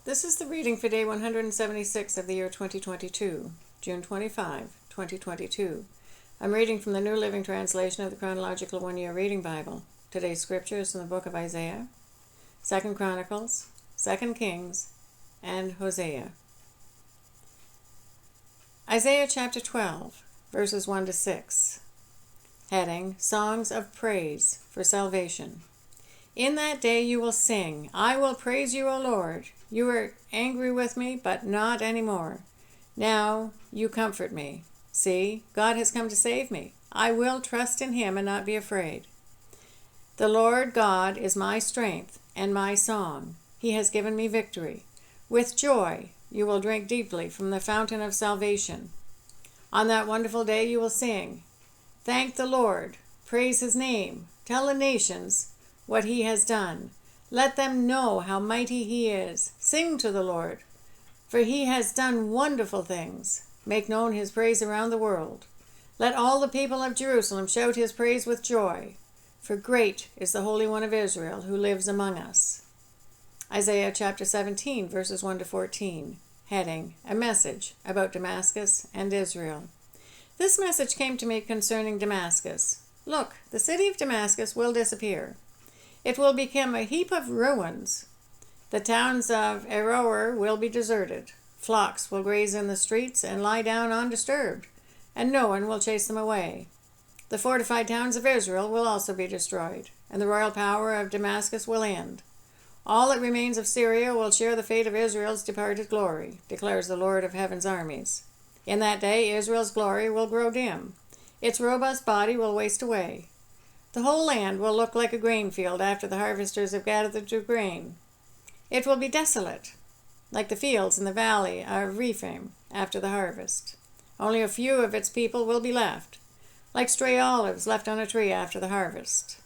This is the reading for day 176 of the year 2022, June 25, 2022. I'm reading from the New Living Translation of the Chronological One-Year Reading Bible. Today's scripture is from the book of Isaiah, 2 Chronicles, 2 Kings, and Hosea. Isaiah chapter 12, verses 1 to 6. Heading, Songs of Praise for Salvation. In that day you will sing, I will praise you, O Lord. You were angry with me, but not anymore. Now you comfort me. See, God has come to save me. I will trust in him and not be afraid. The Lord God is my strength and my song. He has given me victory. With joy you will drink deeply from the fountain of salvation. On that wonderful day you will sing, thank the Lord, praise his name, tell the nations what he has done. Let them know how mighty he is. Sing to the Lord, for he has done wonderful things. Make known his praise around the world. Let all the people of Jerusalem shout his praise with joy, for great is the Holy One of Israel who lives among us. Isaiah chapter 17, verses 1 to 14. Heading, A Message about Damascus and Israel. This message came to me concerning Damascus. Look, the city of Damascus will disappear. It will become a heap of ruins. The towns of Aroer will be deserted. Flocks will graze in the streets and lie down undisturbed, and no one will chase them away. The fortified towns of Israel will also be destroyed, and the royal power of Damascus will end. All that remains of Syria will share the fate of Israel's departed glory, declares the Lord of heaven's armies. In that day Israel's glory will grow dim. Its robust body will waste away. The whole land will look like a grain field after the harvesters have gathered the grain. It will be desolate, like the fields in the valley of Rephaim after the harvest. Only a few of its people will be left, like stray olives left on a tree after the harvest.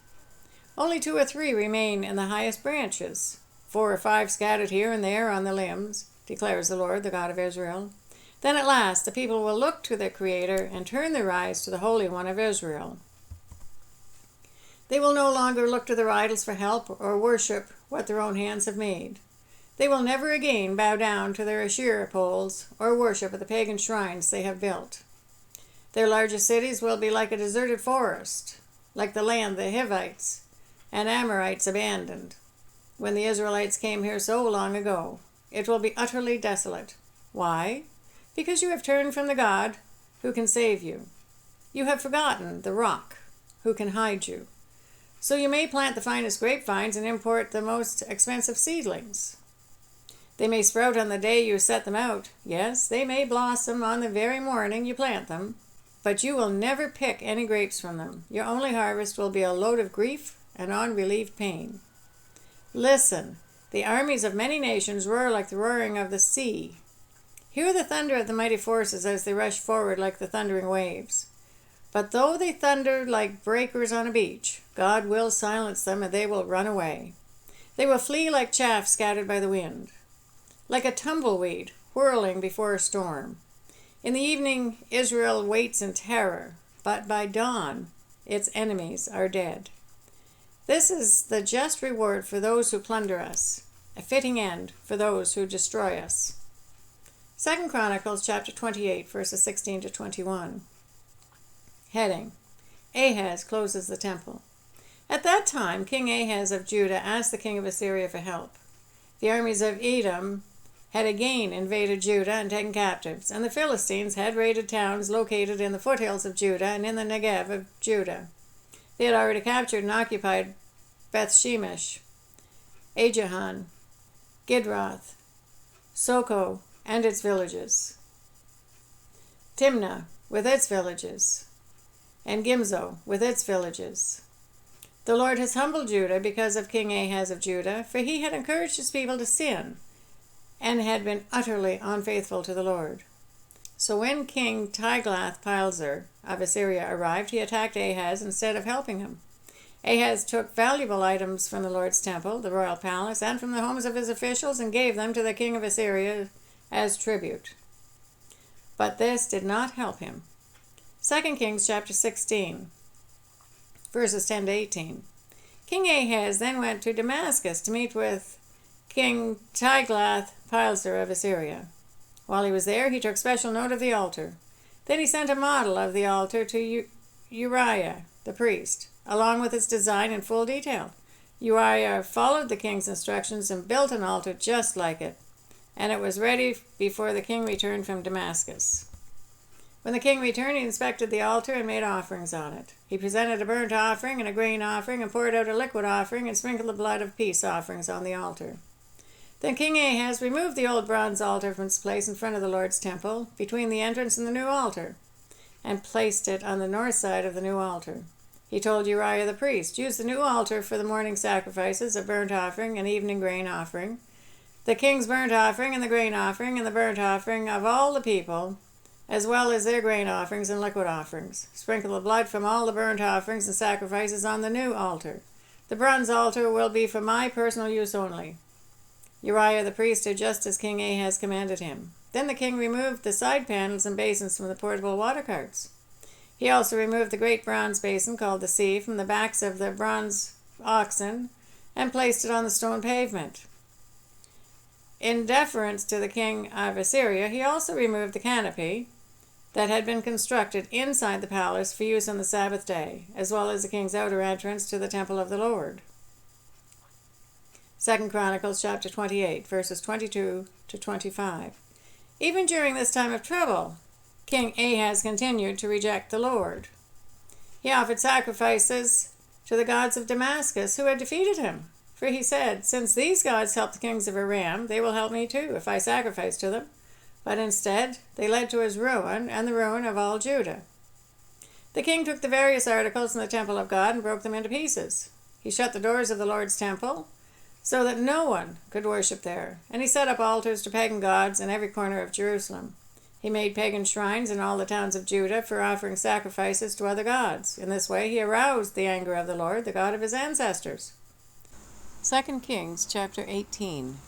Only 2 or 3 remain in the highest branches, 4 or 5 scattered here and there on the limbs, declares the Lord, the God of Israel. Then at last the people will look to their Creator and turn their eyes to the Holy One of Israel. They will no longer look to their idols for help or worship what their own hands have made. They will never again bow down to their Asherah poles or worship at the pagan shrines they have built. Their largest cities will be like a deserted forest, like the land the Hivites and Amorites abandoned when the Israelites came here so long ago. It will be utterly desolate. Why? Because you have turned from the God who can save you. You have forgotten the rock who can hide you. So you may plant the finest grapevines and import the most expensive seedlings. They may sprout on the day you set them out. Yes, they may blossom on the very morning you plant them, but you will never pick any grapes from them. Your only harvest will be a load of grief and unrelieved pain. Listen, the armies of many nations roar like the roaring of the sea. Hear the thunder of the mighty forces as they rush forward like the thundering waves. But though they thunder like breakers on a beach, God will silence them and they will run away. They will flee like chaff scattered by the wind, like a tumbleweed whirling before a storm. In the evening, Israel waits in terror, but by dawn, its enemies are dead. This is the just reward for those who plunder us, a fitting end for those who destroy us. 2 Chronicles chapter 28, verses 16 to 21. Heading, Ahaz closes the temple. At that time, King Ahaz of Judah asked the king of Assyria for help. The armies of Edom had again invaded Judah and taken captives, and the Philistines had raided towns located in the foothills of Judah and in the Negev of Judah. They had already captured and occupied Beth-Shemesh, Ajahan, Gidroth, Soko and its villages, Timnah with its villages, and Gimzo with its villages. The Lord has humbled Judah because of King Ahaz of Judah, for he had encouraged his people to sin and had been utterly unfaithful to the Lord. So when King Tiglath-Pileser of Assyria arrived, he attacked Ahaz instead of helping him. Ahaz took valuable items from the Lord's temple, the royal palace, and from the homes of his officials and gave them to the king of Assyria as tribute. But this did not help him. 2 Kings chapter 16, verses 10 to 18. King Ahaz then went to Damascus to meet with King Tiglath-Pileser of Assyria. While he was there, he took special note of the altar. Then he sent a model of the altar to Uriah, the priest, along with its design in full detail. Uriah followed the king's instructions and built an altar just like it, and it was ready before the king returned from Damascus. When the king returned, he inspected the altar and made offerings on it. He presented a burnt offering and a grain offering and poured out a liquid offering and sprinkled the blood of peace offerings on the altar. Then King Ahaz removed the old bronze altar from its place in front of the Lord's temple, between the entrance and the new altar, and placed it on the north side of the new altar. He told Uriah the priest, "Use the new altar for the morning sacrifices of burnt offering and evening grain offering, the king's burnt offering and the grain offering and the burnt offering of all the people, as well as their grain offerings and liquid offerings. Sprinkle the blood from all the burnt offerings and sacrifices on the new altar. The bronze altar will be for my personal use only." Uriah the priest did just as King Ahaz commanded him. Then the king removed the side panels and basins from the portable water carts. He also removed the great bronze basin called the sea from the backs of the bronze oxen and placed it on the stone pavement. In deference to the king of Assyria, he also removed the canopy that had been constructed inside the palace for use on the Sabbath day, as well as the king's outer entrance to the temple of the Lord. 2 Chronicles chapter 28, verses 22 to 25. Even during this time of trouble, King Ahaz continued to reject the Lord. He offered sacrifices to the gods of Damascus who had defeated him. For he said, "Since these gods helped the kings of Aram, they will help me too if I sacrifice to them." But instead, they led to his ruin and the ruin of all Judah. The king took the various articles in the temple of God and broke them into pieces. He shut the doors of the Lord's temple so that no one could worship there, and he set up altars to pagan gods in every corner of Jerusalem. He made pagan shrines in all the towns of Judah for offering sacrifices to other gods. In this way, he aroused the anger of the Lord, the God of his ancestors. 2 Kings chapter 18.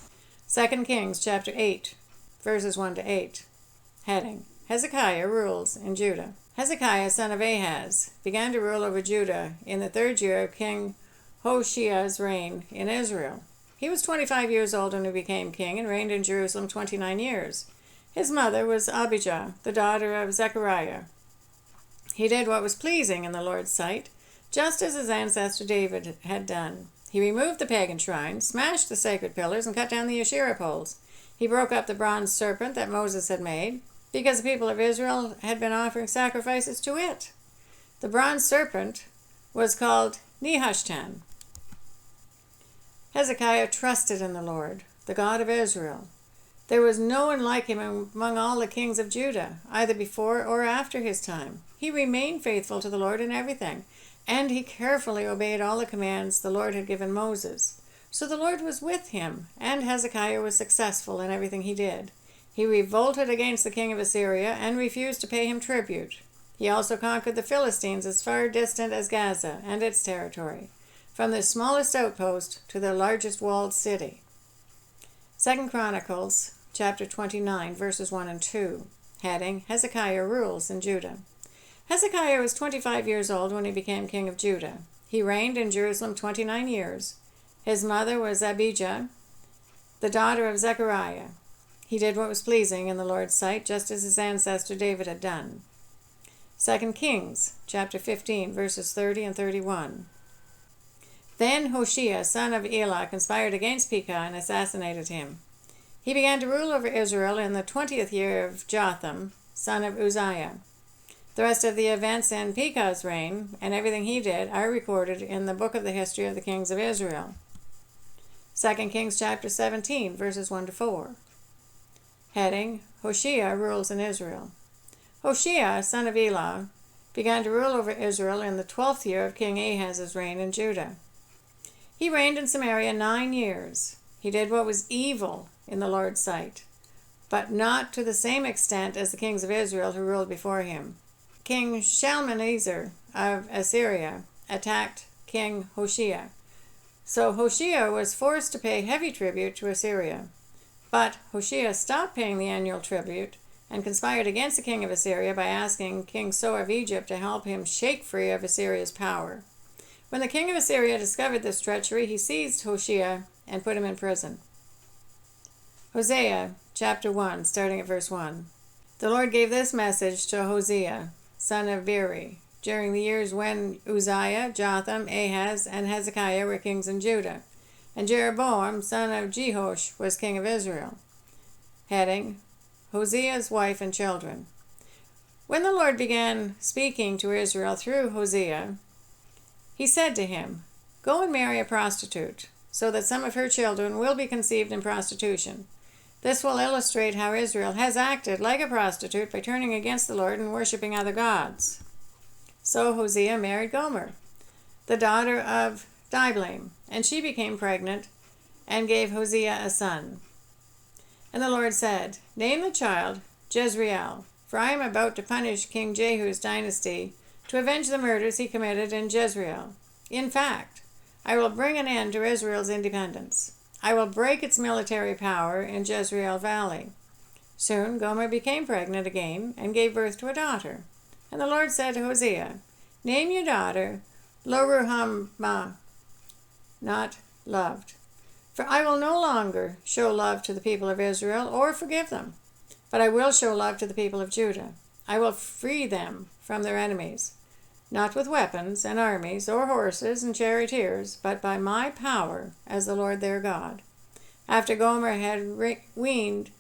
2 Kings chapter 8, verses 1 to 8. Heading: Hezekiah rules in Judah. Hezekiah, son of Ahaz, began to rule over Judah in the 3rd year of King HOSEA's reign in Israel. He was 25 years old when he became king and reigned in Jerusalem 29 years. His mother was Abijah, the daughter of Zechariah. He did what was pleasing in the Lord's sight, just as his ancestor David had done. He removed the pagan shrines, smashed the sacred pillars, and cut down the Asherah poles. He broke up the bronze serpent that Moses had made, because the people of Israel had been offering sacrifices to it. The bronze serpent was called Nehushtan. Hezekiah trusted in the Lord, the God of Israel. There was no one like him among all the kings of Judah, either before or after his time. He remained faithful to the Lord in everything, and he carefully obeyed all the commands the Lord had given Moses. So the Lord was with him, and Hezekiah was successful in everything he did. He revolted against the king of Assyria and refused to pay him tribute. He also conquered the Philistines as far distant as Gaza and its territory, from the smallest outpost to the largest walled city. 2 Chronicles chapter 29, verses 1 and 2. Heading: Hezekiah rules in Judah. Hezekiah was 25 years old when he became king of Judah. He reigned in Jerusalem 29 years. His mother was Abijah, the daughter of Zechariah. He did what was pleasing in the Lord's sight, just as his ancestor David had done. 2 Kings chapter 15, verses 30 and 31. Then HOSEA, son of Elah, conspired against Pekah and assassinated him. He began to rule over Israel in the 20th year of Jotham, son of Uzziah. The rest of the events in Pekah's reign and everything he did are recorded in the book of the history of the kings of Israel. 2 Kings chapter 17, verses 1 to 4. Heading: HOSEA rules in Israel. HOSEA, son of Elah, began to rule over Israel in the 12th year of King Ahaz's reign in Judah. He reigned in Samaria 9 years. He did what was evil in the Lord's sight, but not to the same extent as the kings of Israel who ruled before him. King Shalmaneser of Assyria attacked King HOSEA. So HOSEA was forced to pay heavy tribute to Assyria. But HOSEA stopped paying the annual tribute and conspired against the king of Assyria by asking King So of Egypt to help him shake free of Assyria's power. When the king of Assyria discovered this treachery, he seized HOSEA and put him in prison. Hosea chapter 1, starting at verse 1. The Lord gave this message to Hosea, son of Beeri, during the years when Uzziah, Jotham, Ahaz, and Hezekiah were kings in Judah, and Jeroboam, son of Jehoash, was king of Israel. Heading, Hosea's wife and children. When the Lord began speaking to Israel through Hosea, he said to him, "Go and marry a prostitute, so that some of her children will be conceived in prostitution. This will illustrate how Israel has acted like a prostitute by turning against the Lord and worshiping other gods." So Hosea married Gomer, the daughter of Diblaim, and she became pregnant and gave Hosea a son. And the Lord said, "Name the child Jezreel, for I am about to punish King Jehu's dynasty to avenge the murders he committed in Jezreel. In fact, I will bring an end to Israel's independence. I will break its military power in Jezreel Valley." Soon Gomer became pregnant again and gave birth to a daughter. And the Lord said to Hosea, "Name your daughter Lo-ruhamah, not loved. For I will no longer show love to the people of Israel or forgive them, but I will show love to the people of Judah. I will free them from their enemies, not with weapons and armies or horses and charioteers, but by my power as the Lord their God." After Gomer had weaned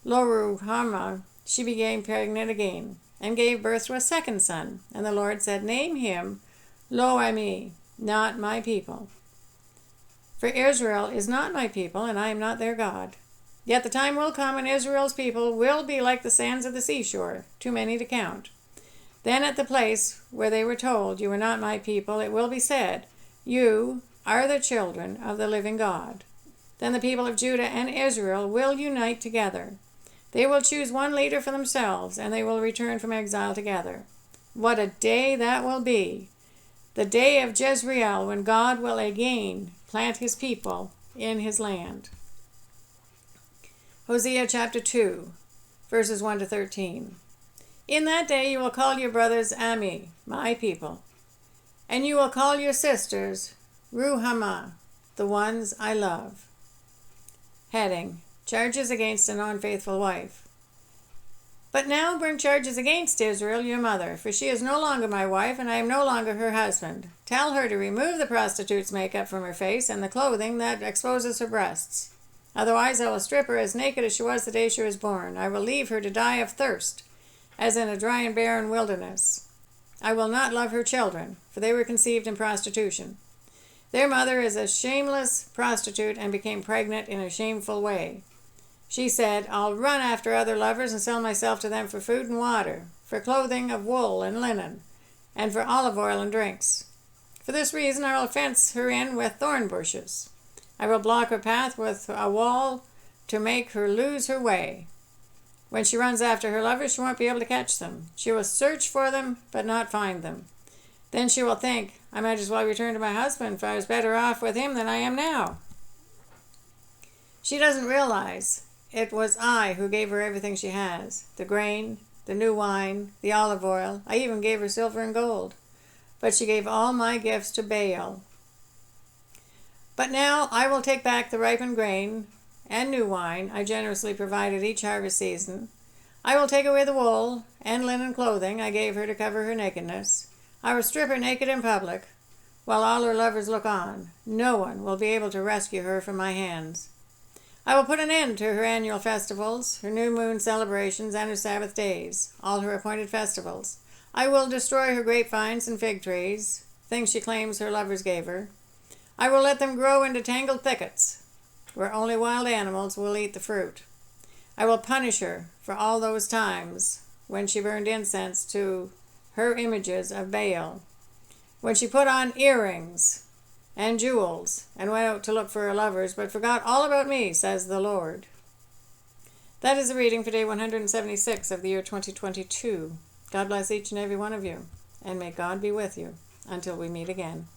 Lo-ruhamah, she became pregnant again and gave birth to a second son. And the Lord said, "Name him Lo-ammi, not my people. For Israel is not my people, and I am not their God. Yet the time will come when Israel's people will be like the sands of the seashore, too many to count. Then at the place where they were told, 'You are not my people,' it will be said, 'You are the children of the living God.' Then the people of Judah and Israel will unite together. They will choose one leader for themselves, and they will return from exile together. What a day that will be! The day of Jezreel, when God will again plant his people in his land." Hosea chapter 2, verses 1 to 13. "In that day you will call your brothers Ammi, my people, and you will call your sisters Ruhamah, the ones I love." Heading, Charges against an unfaithful wife. "But now bring charges against Israel, your mother, for she is no longer my wife, and I am no longer her husband. Tell her to remove the prostitute's makeup from her face and the clothing that exposes her breasts. Otherwise I will strip her as naked as she was the day she was born. I will leave her to die of thirst, as in a dry and barren wilderness. I will not love her children, for they were conceived in prostitution. Their mother is a shameless prostitute and became pregnant in a shameful way. She said, 'I'll run after other lovers and sell myself to them for food and water, for clothing of wool and linen, and for olive oil and drinks. For this reason I will fence her in with thorn bushes. I will block her path with a wall to make her lose her way. When she runs after her lovers, she won't be able to catch them. She will search for them, but not find them. Then she will think, I might as well return to my husband, for I was better off with him than I am now.' She doesn't realize it was I who gave her everything she has, the grain, the new wine, the olive oil. I even gave her silver and gold. But she gave all my gifts to Baal. But now I will take back the ripened grain and new wine I generously provided each harvest season. I will take away the wool and linen clothing I gave her to cover her nakedness. I will strip her naked in public, while all her lovers look on. No one will be able to rescue her from my hands. I will put an end to her annual festivals, her new moon celebrations, and her Sabbath days, all her appointed festivals. I will destroy her grapevines and fig trees, things she claims her lovers gave her. I will let them grow into tangled thickets, where only wild animals will eat the fruit. I will punish her for all those times when she burned incense to her images of Baal, when she put on earrings and jewels and went out to look for her lovers, but forgot all about me, says the Lord." That is a reading for day 176 of the year 2022. God bless each and every one of you, and may God be with you until we meet again.